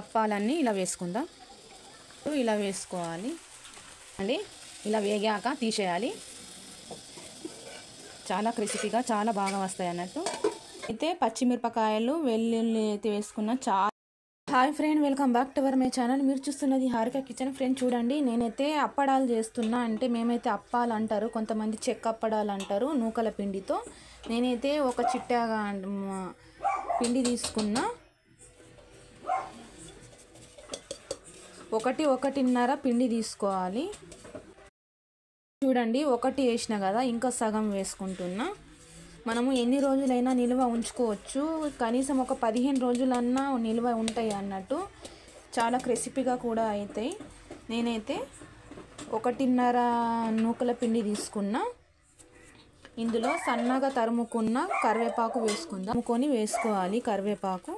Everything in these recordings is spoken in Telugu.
అప్పాలన్నీ ఇలా వేసుకుందాం. ఇలా వేసుకోవాలి అండి. ఇలా వేగాక తీసేయాలి. చాలా క్రిస్పీగా చాలా బాగా వస్తాయి అన్నట్టు. అయితే పచ్చిమిరపకాయలు వెల్లుల్లి అయితే వేసుకున్న చాలా. Hi friend, welcome back to our my channel. మీరు చూస్తున్నది హారిక కిచెన్. ఫ్రెండ్ చూడండి, నేనైతే అప్పడాలు చేస్తున్నా. అంటే మేమైతే అప్పాలు అంటారు, కొంతమంది చెక్క అప్పడాలు అంటారు నూకల పిండితో. నేనైతే ఒక చిట్టాగా పిండి తీసుకున్నా. 1.5 పిండి తీసుకోవాలి. చూడండి, 1 వేసిన కదా, ఇంకా సగం వేసుకుంటున్నా. మనము ఎన్ని రోజులైనా నిల్వ ఉంచుకోవచ్చు. కనీసం ఒక 15 రోజులన్నా నిల్వ ఉంటాయి అన్నట్టు. చాలా క్రిస్పీగా కూడా అవుతాయి. నేనైతే 1.5 నూకల పిండి తీసుకున్నా. ఇందులో సన్నగా తరుముకున్న కరివేపాకు వేసుకుందాం. వేసుకోవాలి కరివేపాకు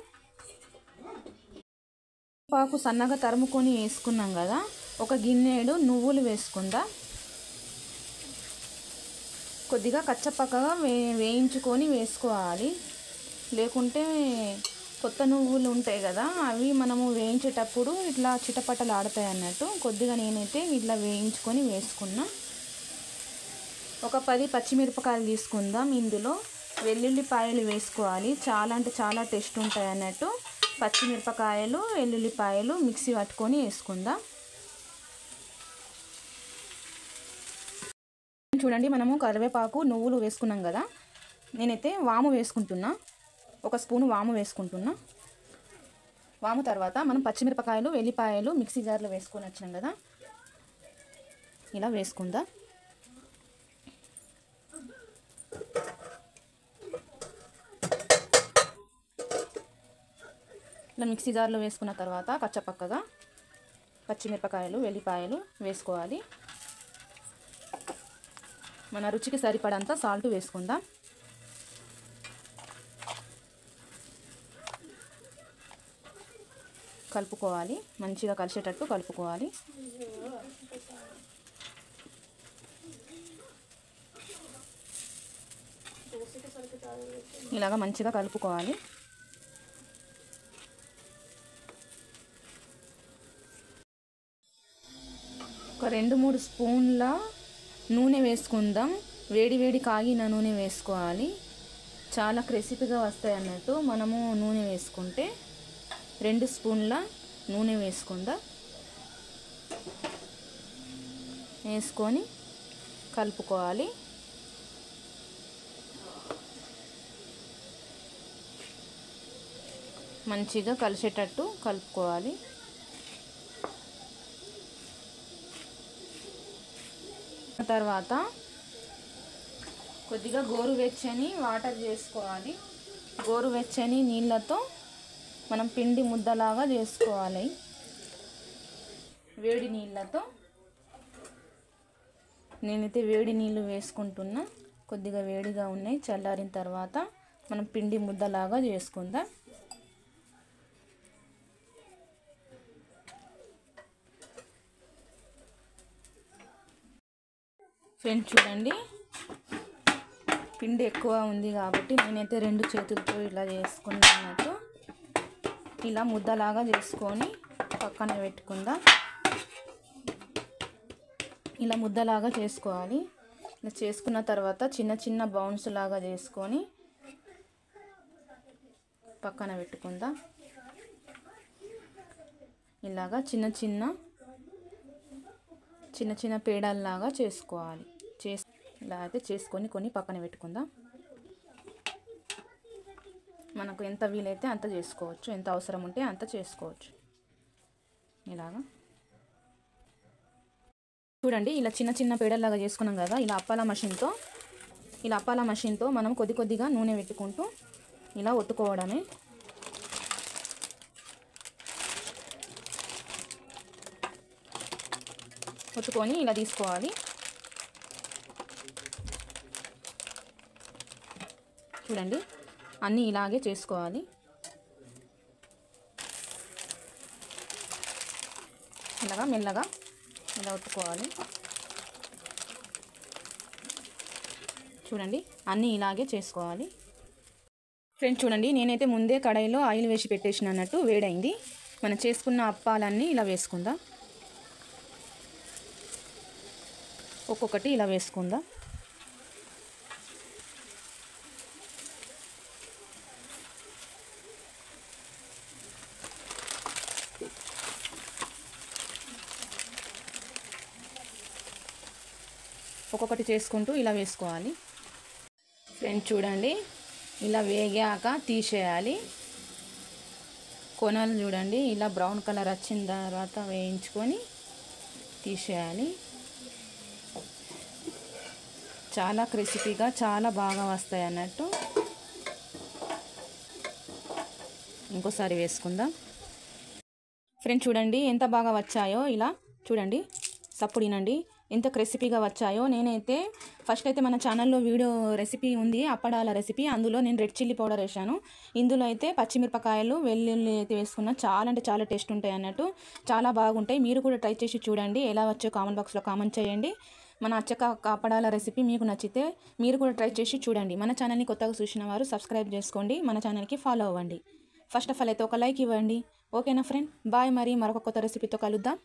సన్నగా తరుముకొని వేసుకున్నాం కదా. ఒక గిన్నెడు నువ్వులు వేసుకుందాం. కొద్దిగా కచ్చపక్కగా వేయించుకొని వేసుకోవాలి. లేకుంటే కొత్త నువ్వులు ఉంటాయి కదా, అవి మనము వేయించేటప్పుడు ఇట్లా చిటపటలు ఆడతాయి అన్నట్టు. కొద్దిగా నేనైతే ఇట్లా వేయించుకొని వేసుకున్నా. ఒక 10 పచ్చిమిరపకాయలు తీసుకుందాం. ఇందులో వెల్లుల్లిపాయలు వేసుకోవాలి. చాలా అంటే చాలా టేస్ట్ ఉంటాయి అన్నట్టు. పచ్చిమిరపకాయలు వెల్లుల్లిపాయలు మిక్సీ పట్టుకొని వేసుకుందాం. చూడండి, మనము కరివేపాకు నువ్వులు వేసుకున్నాం కదా. నేనైతే వాము వేసుకుంటున్నా. 1 స్పూను వాము వేసుకుంటున్నా. వాము తర్వాత మనం పచ్చిమిరపకాయలు వెల్లిపాయలు మిక్సీ జార్లో వేసుకొని వచ్చినాం కదా, ఇలా వేసుకుందాం. ఇలా మిక్సీ జార్లో వేసుకున్న తర్వాత కచ్చపక్కగా పచ్చిమిరపకాయలు వెల్లిపాయలు వేసుకోవాలి. మన రుచికి సరిపడంత సాల్ట్ వేసుకుందాం. కలుపుకోవాలి, మంచిగా కలిసేటట్టు కలుపుకోవాలి. ఇలాగా మంచిగా కలుపుకోవాలి. ఒక 2-3 స్పూన్ల నూనె వేసుకుందాం. వేడి కాగిన నూనె వేసుకోవాలి. చాలా క్రిస్పీగా వస్తాయి అన్నట్టు. మనము నూనె వేసుకుంటే 2 స్పూన్ల నూనె వేసుకుందాం. వేసుకొని కలుపుకోవాలి. మంచిగా కలిసేటట్టు కలుపుకోవాలి. తర్వాత కొద్దిగా గోరువెచ్చని వాటర్ చేసుకోవాలి. గోరువెచ్చని నీళ్ళతో మనం పిండి ముద్దలాగా చేసుకోవాలి. వేడి నీళ్ళతో. నేనైతే వేడి నీళ్ళు వేసుకుంటున్నా. కొద్దిగా వేడిగా ఉన్నాయి. చల్లారిన తర్వాత మనం పిండి ముద్దలాగా చేసుకుందాం. ఫ్రెండ్స్ చూడండి, పిండి ఎక్కువ ఉంది కాబట్టి నేనైతే 2 చేతులతో ఇలా చేసుకున్నట్టు ఇలా ముద్దలాగా చేసుకొని పక్కన పెట్టుకుందాం. ఇలా ముద్దలాగా చేసుకోవాలి. ఇలా చేసుకున్న తర్వాత చిన్న బౌన్స్ లాగా చేసుకొని పక్కన పెట్టుకుందాం. ఇలాగా చిన్న పేడల్లాగా చేసుకోవాలి. ఇలా అయితే చేసుకొని కొన్ని పక్కన పెట్టుకుందాం. మనకు ఎంత వీలైతే అంత చేసుకోవచ్చు, ఎంత అవసరం ఉంటే అంత చేసుకోవచ్చు. ఇలాగా చూడండి, ఇలా చిన్న పేడల్లాగా చేసుకున్నాం కదా. ఇలా అప్పాల మషిన్తో మనం కొద్దిగా నూనె పెట్టుకుంటూ ఇలా ఒత్తుకోవడమే. ఒత్తుకొని ఇలా తీసుకోవాలి. చూడండి, అన్నీ ఇలాగే చేసుకోవాలి. ఇలాగా మెల్లగా ఇలా ఒత్తుకోవాలి. చూడండి, అన్నీ ఇలాగే చేసుకోవాలి. ఫ్రెండ్స్ చూడండి, నేనైతే ముందే కడాయిలో ఆయిల్ వేసి పెట్టేసిన అన్నట్టు వేడైంది. మనం చేసుకున్న అప్పాలన్నీ ఇలా వేసుకుందాం. ఒక్కొక్కటి ఇలా వేసుకుందాం. ఒక్కొక్కటి చేసుకుంటూ ఇలా వేసుకోవాలి. ఫ్రెండ్స్ చూడండి, ఇలా వేగాక తీసేయాలి. కొనలు చూడండి ఇలా బ్రౌన్ కలర్ వచ్చిన తర్వాత వేయించుకొని తీసేయాలి. చాలా క్రిస్పీగా చాలా బాగా వస్తాయి అన్నట్టు. ఇంకోసారి వేసుకుందాం. ఫ్రెండ్స్ చూడండి ఎంత బాగా వచ్చాయో. ఇలా చూడండి, సప్పుడినండి ఎంత క్రిస్పీగా వచ్చాయో. నేనైతే ఫస్ట్ అయితే మన ఛానల్లో వీడియో రెసిపీ ఉంది, అప్పడాల రెసిపీ. అందులో నేను రెడ్ చిల్లీ పౌడర్ వేసాను. ఇందులో అయితే పచ్చిమిరపకాయలు వెల్లుల్లి అయితే వేసుకున్నా. చాలా అంటే చాలా టేస్ట్ ఉంటాయి అన్నట్టు, చాలా బాగుంటాయి. మీరు కూడా ట్రై చేసి చూడండి. ఎలా వచ్చో కామెంట్ బాక్స్లో కామెంట్ చేయండి. మన అచ్చక అప్పడాల రెసిపీ మీకు నచ్చితే మీరు కూడా ట్రై చేసి చూడండి. మన ఛానల్ని కొత్తగా చూసిన వారు సబ్స్క్రైబ్ చేసుకోండి, మన ఛానల్కి ఫాలో అవ్వండి. ఫస్ట్ ఆఫ్ ఆల్ అయితే ఒక లైక్ ఇవ్వండి. ఓకేనా ఫ్రెండ్, బాయ్. మరి మరొక కొత్త రెసిపీతో కలుద్దాం.